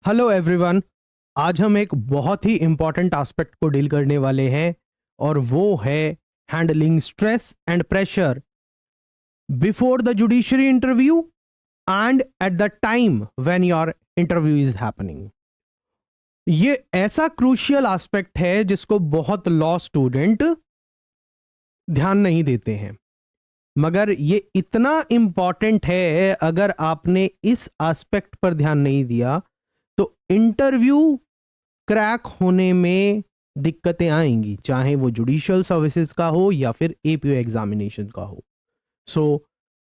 Hello everyone. आज हम एक बहुत ही इंपॉर्टेंट एस्पेक्ट को डील करने वाले हैं और वो है handling stress and pressure before the judiciary interview and at the time when your interview is happening. ये ऐसा क्रूशियल एस्पेक्ट है जिसको बहुत लॉ स्टूडेंट ध्यान नहीं देते हैं, मगर ये इतना इंपॉर्टेंट है। अगर आपने इस एस्पेक्ट पर ध्यान नहीं दिया तो इंटरव्यू क्रैक होने में दिक्कतें आएंगी, चाहे वो जुडिशियल सर्विसेज का हो या फिर एपीओ एग्जामिनेशन का हो। So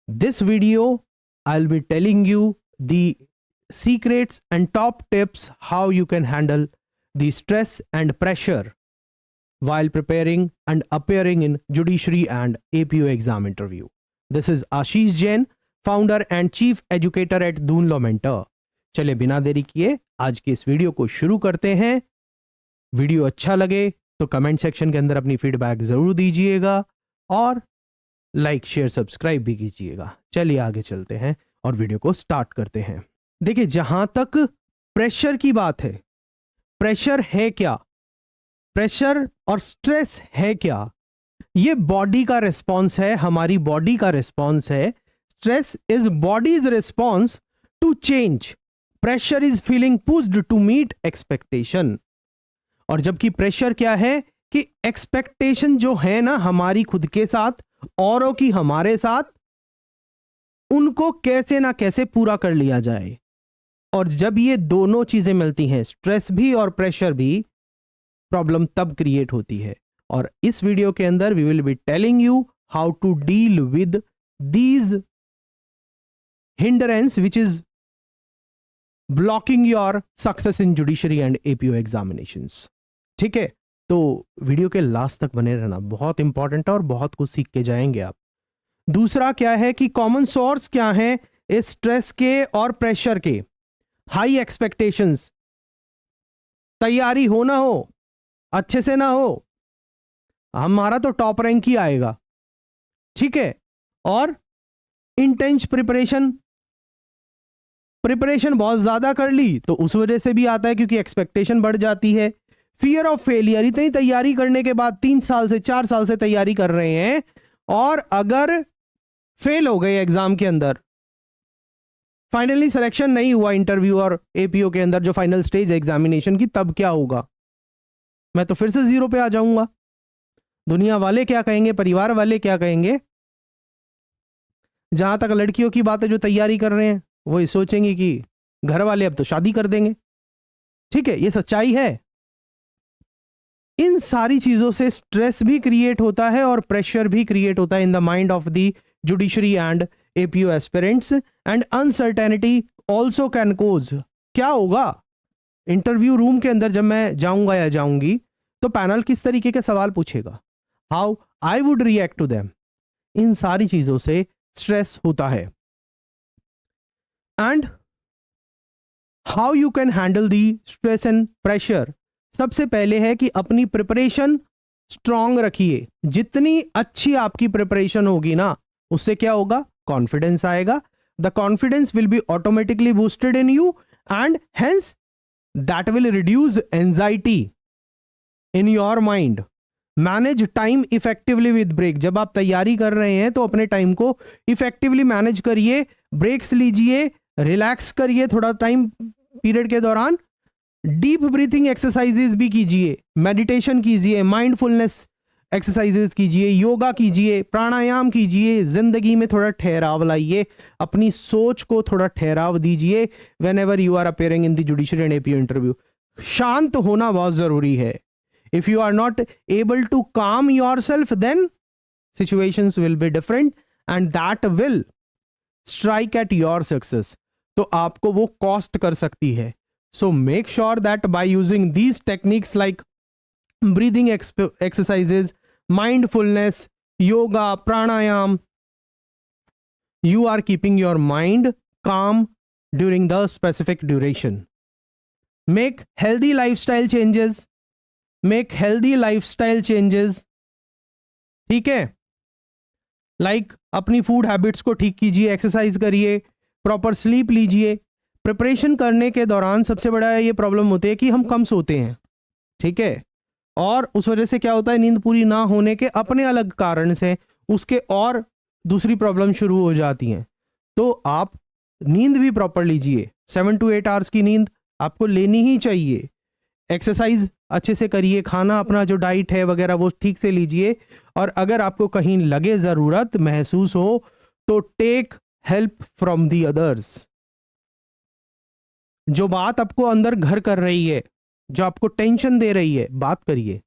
this video I will be telling you the secrets and top tips how you can handle the stress and pressure while preparing and appearing in judiciary and APO exam interview. This is Ashish Jain, founder and chief educator at Doon Law Mentor. चले बिना देरी किए आज के इस video को शुरू करते हैं। वीडियो अच्छा लगे तो कमेंट सेक्शन के अंदर अपनी फीडबैक जरूर दीजिएगा और लाइक शेयर सब्सक्राइब भी कीजिएगा। चलिए आगे चलते हैं और वीडियो को स्टार्ट करते हैं। देखिए, जहां तक प्रेशर की बात है, प्रेशर है क्या, प्रेशर और स्ट्रेस है क्या, ये बॉडी का रिस्पॉन्स है, हमारी बॉडी का रिस्पॉन्स है। Stress is body's response to change, pressure is feeling pushed to meet expectation. और जबकि प्रेशर क्या है कि एक्सपेक्टेशन जो है ना हमारी खुद के साथ, औरों की हमारे साथ, उनको कैसे ना कैसे पूरा कर लिया जाए। और जब ये दोनों चीजें मिलती हैं, स्ट्रेस भी और प्रेशर भी, प्रॉब्लम तब क्रिएट होती है। और इस वीडियो के अंदर we will be telling you how to deal with these hindrance which is blocking your success in judiciary and APO examinations. ठीक है, तो वीडियो के लास्ट तक बने रहना, बहुत इंपॉर्टेंट है और बहुत कुछ सीख के जाएंगे आप। दूसरा क्या है कि कॉमन सोर्स क्या है इस स्ट्रेस के और प्रेशर के। हाई एक्सपेक्टेशंस, तैयारी हो ना हो, अच्छे से ना हो, हमारा तो टॉप रैंक ही आएगा, ठीक है। और इंटेंस प्रिपरेशन, प्रिपरेशन बहुत ज्यादा कर ली तो उस वजह से भी आता है क्योंकि एक्सपेक्टेशन बढ़ जाती है। फियर ऑफ फेलियर, इतनी तैयारी करने के बाद 3 साल से 4 साल से तैयारी कर रहे हैं और अगर फेल हो गए एग्जाम के अंदर, फाइनली सिलेक्शन नहीं हुआ इंटरव्यू और एपीओ के अंदर जो फाइनल स्टेज है एग्जामिनेशन की, तब क्या होगा? मैं तो फिर से जीरो पे आ जाऊंगा। दुनिया वाले क्या कहेंगे, परिवार वाले क्या कहेंगे? जहां तक लड़कियों की बात है जो तैयारी कर रहे हैं, वो ये सोचेंगे कि घर वाले अब तो शादी कर देंगे। ठीक है, ये सच्चाई है। इन सारी चीजों से स्ट्रेस भी क्रिएट होता है और प्रेशर भी क्रिएट होता है in the mind of the judiciary and APO aspirants, and uncertainty also can cause. क्या होगा इंटरव्यू रूम के अंदर जब मैं जाऊंगा या जाऊंगी तो पैनल किस तरीके के सवाल पूछेगा, how I would react to them, इन सारी चीजों से स्ट्रेस होता है। And how you can handle the stress and pressure. सबसे पहले है कि अपनी प्रिपरेशन स्ट्रांग रखिए। जितनी अच्छी आपकी प्रिपरेशन होगी ना, उससे क्या होगा, कॉन्फिडेंस आएगा। The confidence will be automatically boosted in you and hence that will reduce anxiety in your mind. Manage time effectively with break. जब आप तैयारी कर रहे हैं तो अपने टाइम को इफेक्टिवली मैनेज करिए, ब्रेक्स लीजिए, रिलैक्स करिए थोड़ा टाइम पीरियड के दौरान। डीप ब्रीथिंग एक्सरसाइजेस भी कीजिए, मेडिटेशन कीजिए, माइंडफुलनेस एक्सरसाइजेस कीजिए, योगा कीजिए, प्राणायाम कीजिए। जिंदगी में थोड़ा ठहराव लाइए, अपनी सोच को थोड़ा ठहराव दीजिए whenever you are appearing in the judiciary and APO interview. शांत होना बहुत जरूरी है। If you are not able to calm yourself then situations will be different and that will strike at your success. तो आपको वो cost कर सकती है। So make sure that by using these techniques like breathing exercises, mindfulness, yoga, pranayam, you are keeping your mind calm during the specific duration. Make healthy lifestyle changes. Make healthy lifestyle changes. ठीक है, like अपनी food habits को ठीक कीजिए, exercise करिए, proper sleep लीजिए, preparation करने के दौरान सबसे बड़ा ये प्रॉब्लम होती है कि हम कम सोते हैं, ठीक है, और उस वजह से क्या होता है, नींद पूरी ना होने के अपने अलग कारण से उसके और दूसरी प्रॉब्लम शुरू हो जाती हैं। तो आप नींद भी प्रॉपर लीजिए, 7 to 8 आवर्स की नींद आपको लेनी ही चाहिए। एक्सरसाइज अच्छे से करिए, खाना अपना जो डाइट है वगैरह वो ठीक से लीजिए, और अगर आपको कहीं लगे ज़रूरत महसूस हो तो take help from the others. जो बात आपको अंदर घर कर रही है, जो आपको टेंशन दे रही है, बात करिए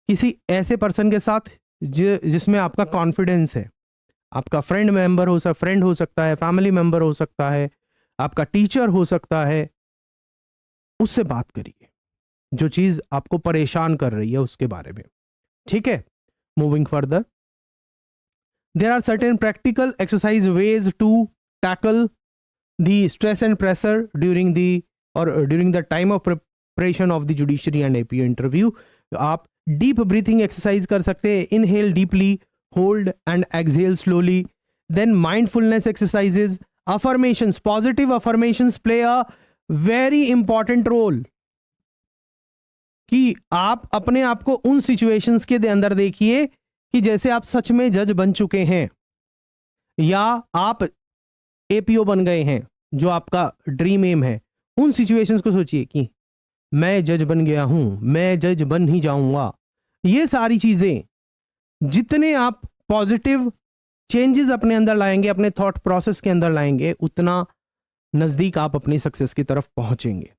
किसी ऐसे पर्सन के साथ जिसमें आपका कॉन्फिडेंस है। आपका फ्रेंड हो सकता है, फैमिली मेंबर हो सकता है, आपका टीचर हो सकता है, उससे बात करिए जो चीज आपको परेशान कर रही है उसके बारे में, ठीक है। Moving further, there are certain practical exercise ways to tackle the stress and pressure during the time of preparation of the judiciary and APO interview। आप डीप ब्रीथिंग एक्सरसाइज कर सकते हैं, inhale deeply, hold and exhale slowly. Then mindfulness exercises, affirmations, positive affirmations play a very important role, कि आप अपने आप को उन सिचुएशंस के अंदर देखिए कि जैसे आप सच में जज बन चुके हैं, या आप एपीओ बन गए हैं, जो आपका ड्रीम एम है। उन सिचुएशंस को सोचिए कि मैं जज बन गया हूं, मैं जज बन ही जाऊंगा। ये सारी चीजें जितने आप पॉजिटिव चेंजेस अपने अंदर लाएंगे, अपने थॉट प्रोसेस के अंदर लाएंगे, उतना नजदीक आप अपनी सक्सेस की तरफ पहुंचेंगे।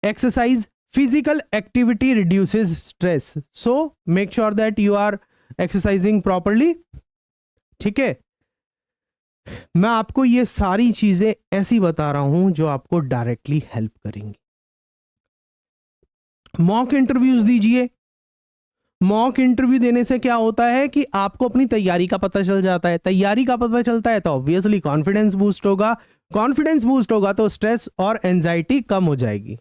Exercise, physical activity reduces stress, so make sure that you are exercising properly, ठीक है। मैं आपको ये सारी चीजें ऐसी बता रहा हूं जो आपको डायरेक्टली हेल्प करेंगी। मॉक इंटरव्यूज दीजिए। मॉक इंटरव्यू देने से क्या होता है कि आपको अपनी तैयारी का पता चल जाता है, तैयारी का पता चलता है तो ऑब्वियसली कॉन्फिडेंस बूस्ट होगा, कॉन्फिडेंस बूस्ट होगा तो स्ट्रेस और एंजाइटी कम हो जाएगी।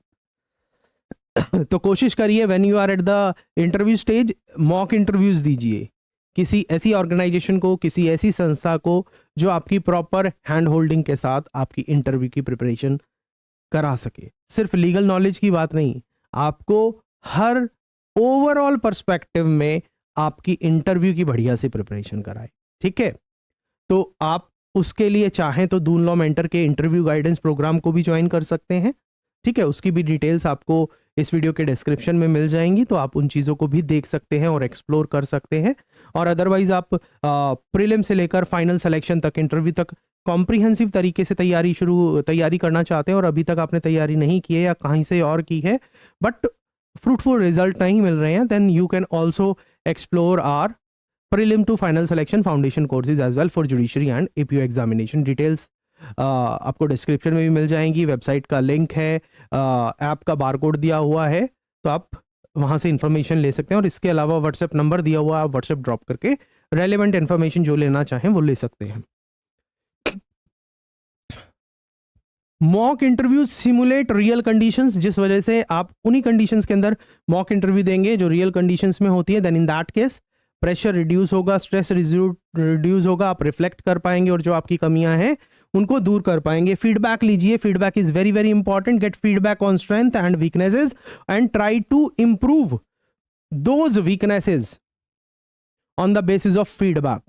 तो कोशिश करिए when you are at the interview stage, mock interviews दीजिए किसी ऐसी ऑर्गेनाइजेशन को, किसी ऐसी संस्था को जो आपकी प्रॉपर हैंड होल्डिंग के साथ आपकी इंटरव्यू की प्रिपरेशन करा सके। सिर्फ लीगल नॉलेज की बात नहीं, आपको हर ओवरऑल पर्सपेक्टिव में आपकी इंटरव्यू की बढ़िया से प्रिपरेशन कराए, ठीक है। तो आप उसके लिए चाहें तो दून लॉ मेंटर के इंटरव्यू गाइडेंस प्रोग्राम को भी ज्वाइन कर सकते हैं, ठीक है। उसकी भी डिटेल्स आपको इस वीडियो के डिस्क्रिप्शन में मिल जाएंगी, तो आप उन चीज़ों को भी देख सकते हैं और एक्सप्लोर कर सकते हैं। और अदरवाइज आप प्रीलिम से लेकर फाइनल सिलेक्शन तक, इंटरव्यू तक कॉम्प्रिहेंसिव तरीके से तैयारी करना चाहते हैं और अभी तक आपने तैयारी नहीं की है या कहीं से और की है बट फ्रूटफुल रिजल्ट नहीं मिल रहे हैं, then you can also explore our prelim to final selection foundation courses as well for judiciary and APO examination. Details आपको डिस्क्रिप्शन में भी मिल जाएंगी, वेबसाइट का लिंक है, ऐप का बारकोड दिया हुआ है, तो आप वहाँ से इन्फॉर्मेशन ले सकते हैं। और इसके अलावा व्हाट्सएप नंबर दिया हुआ है, आप व्हाट्सएप ड्रॉप करके रेलेवेंट इन्फॉर्मेशन जो लेना चाहें वो ले सकते हैं। Mock interview simulate real conditions, जिस वजह से आप उन्हीं कंडीशंस के अंदर मॉक इंटरव्यू देंगे जो रियल कंडीशंस में होती है। Then in that case pressure reduce होगा, स्ट्रेस रिड्यूस होगा, आप रिफ्लेक्ट कर पाएंगे और जो आपकी कमियां हैं उनको दूर कर पाएंगे। फीडबैक लीजिए, feedback is very very important. Get feedback on strength and weaknesses and try to improve those weaknesses on the basis of feedback,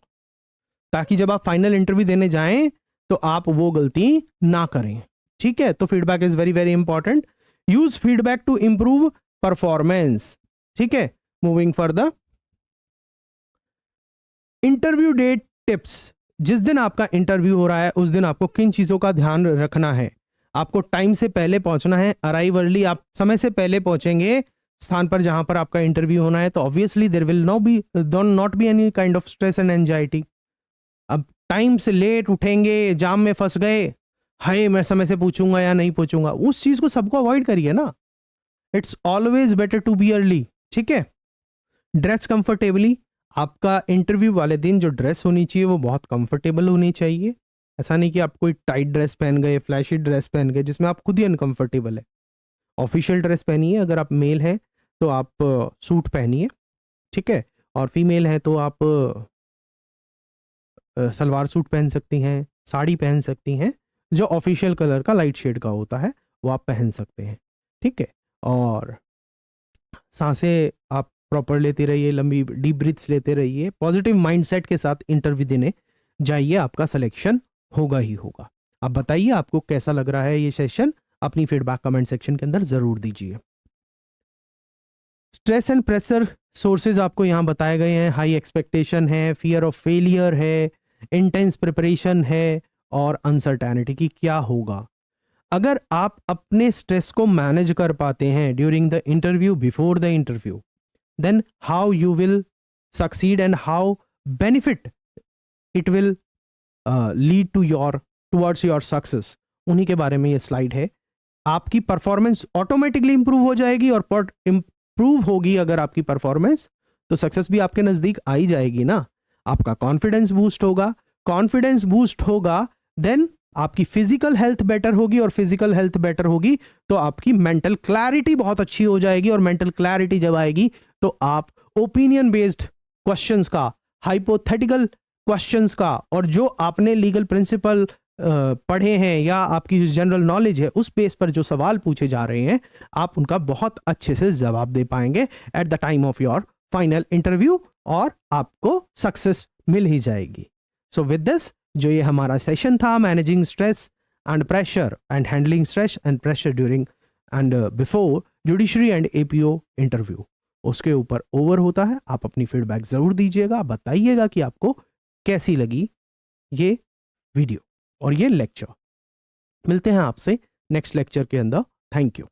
ताकि जब आप फाइनल इंटरव्यू देने जाएं तो आप वो गलती ना करें, ठीक है। तो feedback is very very important. Use feedback to improve performance, ठीक है। Moving further, interview date tips. जिस दिन आपका इंटरव्यू हो रहा है उस दिन आपको किन चीजों का ध्यान रखना है। आपको टाइम से पहले पहुंचना है, अराइव अर्ली। आप समय से पहले पहुंचेंगे स्थान पर जहां पर आपका इंटरव्यू होना है तो obviously there will not be any kind of stress and anxiety. अब टाइम से लेट उठेंगे, जाम में फंस गए, हाय मैं समय से पूछूंगा या नहीं पूछूंगा, उस चीज को सबको अवॉइड करिए ना। It's always better to be early, ठीक है। Dress comfortably. आपका इंटरव्यू वाले दिन जो ड्रेस होनी चाहिए वो बहुत कंफर्टेबल होनी चाहिए। ऐसा नहीं कि आप कोई टाइट ड्रेस पहन गए, फ्लैशी ड्रेस पहन गए जिसमें आप खुद ही अनकंफर्टेबल है। ऑफिशियल ड्रेस पहनिए, अगर आप मेल हैं तो आप सूट पहनिए, ठीक है। और फीमेल हैं तो आप सलवार सूट पहन सकती हैं, साड़ी पहन सकती हैं, जो ऑफिशियल कलर का लाइट शेड का होता है वो आप पहन सकते हैं, ठीक है। और सांसें आप प्रॉपर लेते रहिए, लंबी डीप ब्रीथ्स लेते रहिए, पॉजिटिव माइंडसेट के साथ इंटरव्यू देने जाइए, आपका सिलेक्शन होगा ही होगा। आप बताइए आपको कैसा लग रहा है ये सेशन, अपनी फीडबैक कमेंट सेक्शन के अंदर जरूर दीजिए। स्ट्रेस एंड प्रेशर सोर्सेज आपको यहाँ बताए गए हैं। हाई एक्सपेक्टेशन है, फियर ऑफ फेलियर है, इंटेंस प्रिपरेशन है, और अनसर्टेनिटी की क्या होगा। अगर आप अपने स्ट्रेस को मैनेज कर पाते हैं during the interview, before the interview, then how you will succeed and how benefit it will lead to your towards your success, उन्हीं के बारे में ये स्लाइड है। आपकी परफॉर्मेंस ऑटोमेटिकली इंप्रूव हो जाएगी, और इंप्रूव होगी अगर आपकी परफॉर्मेंस, तो सक्सेस भी आपके नजदीक आ ही जाएगी ना। आपका कॉन्फिडेंस बूस्ट होगा, कॉन्फिडेंस बूस्ट होगा, देन आपकी फिजिकल हेल्थ बेटर होगी, और फिजिकल हेल्थ बेटर होगी तो आपकी मेंटल क्लैरिटी बहुत अच्छी हो जाएगी, और मेंटल क्लैरिटी जब आएगी तो आप ओपिनियन बेस्ड क्वेश्चंस का, हाइपोथेटिकल क्वेश्चंस का, और जो आपने लीगल प्रिंसिपल पढ़े हैं या आपकी जो जनरल नॉलेज है उस बेस पर जो सवाल पूछे जा रहे हैं, आप उनका बहुत अच्छे से जवाब दे पाएंगे at the time of your final interview, और आपको सक्सेस मिल ही जाएगी। सो विद दिस, जो ये हमारा सेशन था, managing stress and pressure and handling stress and pressure during and before judiciary and APO interview, उसके ऊपर ओवर होता है। आप अपनी फीडबैक जरूर दीजिएगा, बताइएगा कि आपको कैसी लगी ये वीडियो और ये लेक्चर। मिलते हैं आपसे नेक्स्ट लेक्चर के अंदर। Thank you.